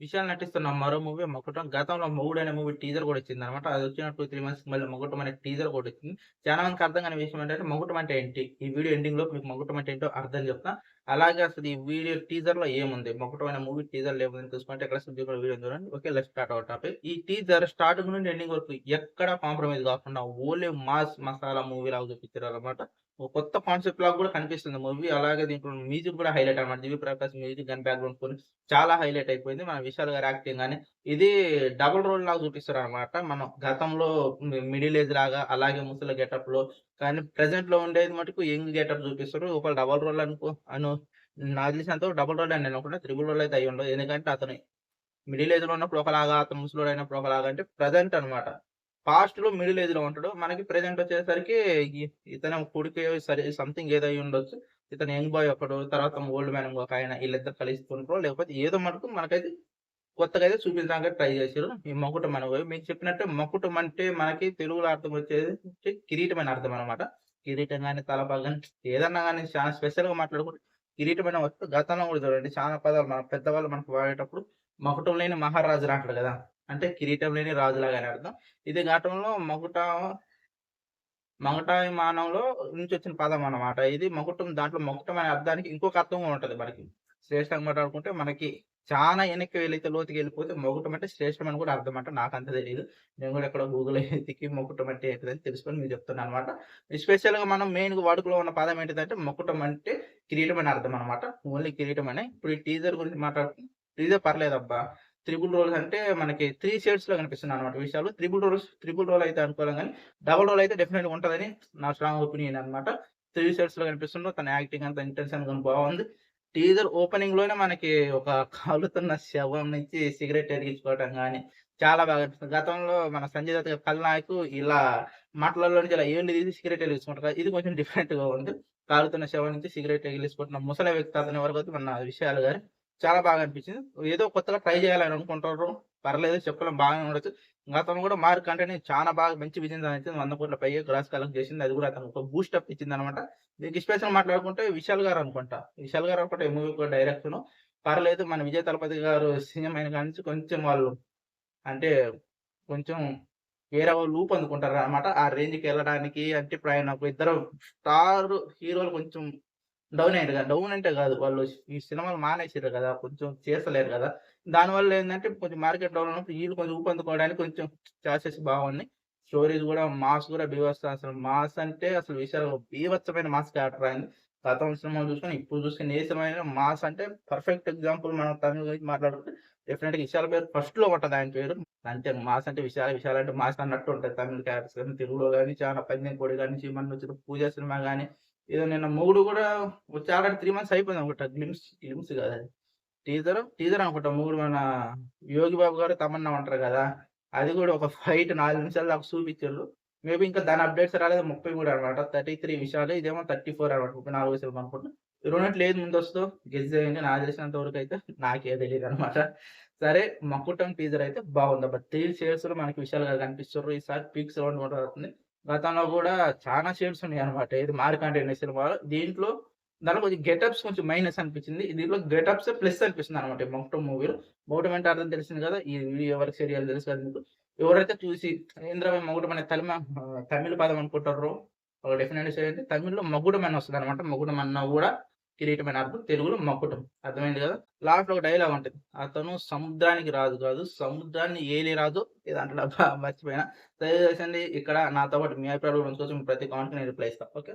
విశాల్ నటిస్తున్న మరో మూవీ 'మకుటం'. గతంలో 'మొగుడు' అనే మూవీ టీజర్ గూడా వచ్చిందనమాట. అది వచ్చిన 2, 3 మంత్స్‌కి మళ్ళీ 'మకుటం' అనే టీజర్ ఒకటొచ్చింది. చాలా మందికి అర్థం కాని విషయం ఏంటంటే 'మకుటం' అంటే ఏంటి? ఈ వీడియో ఎండింగ్‌లో మీకు 'మకుటం' అంటే ఏంటో అర్థం చెప్తా. అలాగే అసలు ఈ వీడియో టీజర్‌లో ఏముంది? 'మకుటం' అనే మూవీ టీజర్‌లో ఏముందని చూసుకుంటే ఎక్కడ స్కిప్ చేయకుండా వీడియో చూడండి. Okay. Let's start our topic. ఈ టీజర్ స్టార్టింగ్ నుండి ఎండింగ్ వరకు ఎక్కడ కాంప్రమైజ్ కాకుండా ఓన్లీ మాస్ మసాలా మూవీలాగా చూపించారనమాట. ఒక కొత్త కాన్సెప్ట్ లాగా కూడా కనిపిస్తుంది మూవీ. అలాగే దీంట్లో మ్యూజిక్ కూడా హైలైట్ అన్నమాట. 'జీవి ప్రకాష్' మ్యూజిక్ గాని, బ్యాక్‌గ్రౌండ్ స్కోర్ చాలా హైలైట్ అయిపోయింది. మన విశాల్ గారి యాక్టింగ్ గాని, ఇది డబుల్ రోల్ లాగా చూపిస్తారనమాట. మనం గతంలో మిడిల్ ఏజ్ లాగా, అలాగే ముసలి గెటప్‌లో కానీ ప్రెజెంట్‌లో ఉండేది మటుకు యంగ్ గెటప్ చూపిస్తారు. ఒకవేళ డబుల్ రోల్ నాకు తెలిసినంత వరకు డబుల్ రోలే అని నేను అనుకుంటా. త్రిబుల్ రోల్ అయితే అయ్యుండదు. ఎందుకంటే అతను మిడిల్ ఏజ్‌లో ఉన్నప్పుడు ఒకలాగా, అతను ముసలోడైనప్పుడు ఒకలాగా అంటే ప్రెజెంట్ అనమాట. పాస్ట్‌లో మిడిల్ ఏజ్‌లో ఉంటాడు. మనకి ప్రెజెంట్ వచ్చేసరికి ఇ ఇతను కొడుకో సరే సంథింగ్ ఏదో అయ్యుండొచ్చు. ఇతను యంగ్ బాయ్ ఒకడు, తర్వాత ఓల్డ్ మ్యాన్ ఇంకొకాయన ఈళ్ళిద్దరు కలుసుకుంటారో లేకపోతే ఏదో మటుకు మనకైతే కొత్తగా అయితే చూపించడానికి ట్రై చేసిర్రు. ఈ మకుటం అనే మూవీ. మీకు చెప్పినట్టే మకుటం అంటే మనకి తెలుగులో అర్థం వచ్చేది కిరీటం అని అర్థం అనమాట. కిరీటం గాని, తలపాగా గాని ఏదన్నా గాని చాలా స్పెషల్‌గా మాట్లాడుకుంటే కిరీటం అనే వస్తువు గతంలో కూడా చూడండి చాలా పదాలు మన పెద్దవాళ్ళు మనకు వాడేటప్పుడు మకుటం లేని మహారాజులు అంటారు కదా! అంటే కిరీటం లేని రాజులాగా అని అర్థం. ఇది ఘటంలో మగటాయమానంలో నుంచొచ్చిన పదం అన్నమాట. ఇది మకుటం దాంట్లో మకుటం అనే అర్థానికి ఇంకొక అర్థం కూడా ఉంటది మనకి. శ్రేష్టంగా మాట్లాడుకుంటే మనకి చానా వెనక్కి వెళితే లోతుకెళ్ళిపోతే మకుటం అంటే శ్రేష్టం అని కూడా అర్థం అంట. నాకంత తెలీదు. నేను కూడా ఎక్కడో గూగుల్‌లో ఎతికి మకుటం అంటే ఏంటిదని తెలుసుకొని మీకు చెప్తున్నానన్నమాట. స్పెషల్‌గా మనం మెయిన్‌గా వాడుకలో ఉన్న పదం ఏంటిదంటే మకుటం అంటే కిరీటం అని అర్థం అన్నమాట. ఓన్లీ కిరీటం అనే. ఇప్పుడు ఈ టీజర్ గురించి మాట్లాడుకుంటే టీజర్ పర్లేదబ్బా! త్రిబుల్ రోల్స్ అంటే మనకి 3 షేడ్స్‌లో కనిపిస్తున్నాయన్నమాట విషయాలు. త్రిబుల్ రోల్ అయితే అనుకోలేం గానీ డబుల్ రోల్ అయితే డెఫినెట్‌గా ఉంటదని నా స్ట్రాంగ్ ఒపీనియన్ అన్నమాట. 3 షేడ్స్‌లో కనిపిస్తుండు. తన యాక్టింగ్ అంతా ఇంటెన్షన్ గాని బాగుంది. టీజర్ ఓపెనింగ్‌లోనే మనకి ఒక కాలుతున్న శవం నుంచి సిగరెట్ ఎలిగించుకోవటం గాని, చాలా బాగా అనిపిస్తుంది. గతంలో మన 'సంజయ్ దత్' గారి 'ఖల్నాయక్' ఇలా మాటలలో నుంచి ఇలా ఏళ్ళు తీసి సిగరెట్ ఎలిగించుకుంటారు కదా! ఇది కొంచెం డిఫరెంట్‌గా ఉంది. కాలుతున్న శవం నుంచి సిగరెట్ ఎగిలించుకుంటున్న ముసలి వ్యక్తి అతను ఎవరికైతే మన విషయాలు గారు చాలా బాగా అనిపించింది. ఏదో కొత్తగా ట్రై చేయాలని అనుకుంటారు. పర్లేదు చెప్పలేం బాగానే ఉండొచ్చు. గతంలో కూడా 'మార్క్' అంటేనే చాలా బాగా మంచి విజయం సాధించింది. 100,00,00,000 పైగా గ్రాస్ కలెక్ట్ చేసింది. అది కూడా అతనికి ఒక బూస్టప్ ఇచ్చిందనమాట. దీనికి స్పెషల్ మాట్లాడుకుంటే విశాల్ గారు అనుకుంటా. విశాల్ గారు అనుకుంటా ఈ మూవీకి కూడా డైరెక్షను. పర్లేదు మన విజయ్ తలపతి గారు సీఎం అయిన కాడ నుంచి కొంచెం వాళ్ళు అంటే కొంచెం వేరే లూప్ అందుకుంటారనమాట. ఆ రేంజ్‌కెళ్ళడానికి అంటే ఇప్పుడు ఆయన ఒక ఇద్దరు స్టార్ హీరోలు కొంచెం డౌన్ అయ్యిండ్రు కదా! డౌన్ అంటే గాదు. వాళ్ళు ఈ సినిమాలు మానేసిర్రు గదా! కొంచెం చేస్తలేరు గదా! దానివల్ల ఏందంటే కొంచెం మార్కెట్ డౌన్ ఉన్నప్పుడు ఈళ్ళు కొంచెం ఊపందుకోవడానికి కొంచెం ఛాన్సెస్ బాగున్నాయి. స్టోరీస్ గూడా మాస్ గూడా బీభత్సం అసలు మాస్ అంటే అసలు విశాల్ బీభత్సమైన మాస్ క్యారెక్టర్ ఆయనది. గతం సినిమాలు చూసుకొని ఇప్పుడు చూసుకొని ఏ సినిమా అయినా మాస్ అంటే పర్ఫెక్ట్ ఎగ్జాంపుల్ మనం తమిళ్ గురించి మాట్లాడుకుంటే డెఫినెట్‌గా విశాల్ పేరు ఫస్ట్‌లో ఉంటది ఆయన పేరు. అంతే మాస్ అంటే విశాల్, విశాల్ అంటే మాస్ అన్నట్టు ఉంటది తమిళ్ క్యారెక్టర్స్ గాని, తెలుగులో గాని చాలా 'పందెం' గాని, 'చీమన్నొచ్చిన పూజ' సినిమా గాని ఏదో నిన్న 'మొగుడు' గూడా వచ్చి ఆల్రెడీ 3 మంత్స్ అయిపోయిందనుకుంటా. గ్లిమ్స్ కాదది. టీజర్ అనుకుంటా. 'మొగుడు' మన 'యోగి బాబు' గారు, తమన్నా ఉంటారు గదా! అది గూడా ఒక ఫైట్ 4 నిమిషాల దాకా చూపిచ్చిర్రు. మేబీ ఇంకా దాని అప్‌డేట్స్ రాలేదు. 30 గూడా అనమాట. 33 విషాలు. ఇదేమో 34 అనమాట. 34 సినిమా అనుకుంటా. ఈ రెండిట్లో ఏది ముందొస్తదో గెస్ చేయండి. నాకు తెలిసినంత వరకైతే నాకే తెలీదనమాట. సరే 'మకుటం' టీజర్ అయితే బాగుందబ్బా. 3 షేడ్స్‌లో మనకి విశాల్ గారు కనిపిస్తుర్రు. ఈసారి పీక్స్ రౌండ్ ఉండబోతుంది. గతంలో గూడా చానా షేడ్స్ ఉన్నాయన్నమాట. ఏది 'మార్కండేయ' సినిమాలో. దాంట్లో కొంచెం గెటప్స్ కొంచెం మైనస్ అనిపించింది. దీంట్లో గెటప్సే ప్లస్ అనిపిస్తుందనమాట ఈ 'మొకటం' మూవీలో. 'మొకటం' అంటే అర్థం తెలిసింది కదా! ఈ వీడియో ఎవరికి షేర్ చేయాలో తెలుసు కదా మీకు. ఎవరైతే చూసి ఏందిరా 'మొకటం' అనే తమిళ్ పదం అనుకుంటారో వాళ్ళు డెఫినెట్‌గా చేయండి. తమిళ్‌లో 'మకుటం' అని వస్తదనమాట. 'మకుటం' అన్నా గూడా కిరీటం అని అర్థం. తెలుగులో 'మకుటం' అర్థమైంది కదా! లాస్ట్‌లో ఒక డైలాగ్ ఉంటది. అతను సముద్రానికి రాజు కాదు, సముద్రాన్ని ఏలే రాజు ఏదో అంటాడబ్బా! మర్చిపోయినా. దయచేసి ఇక్కడ నాతో పాటు మీ అభిప్రాయాలు కూడా పంచుకోవచ్చు. ప్రతి కామెంట్‌కి నేను రిప్లై ఇస్తా. ఓకే.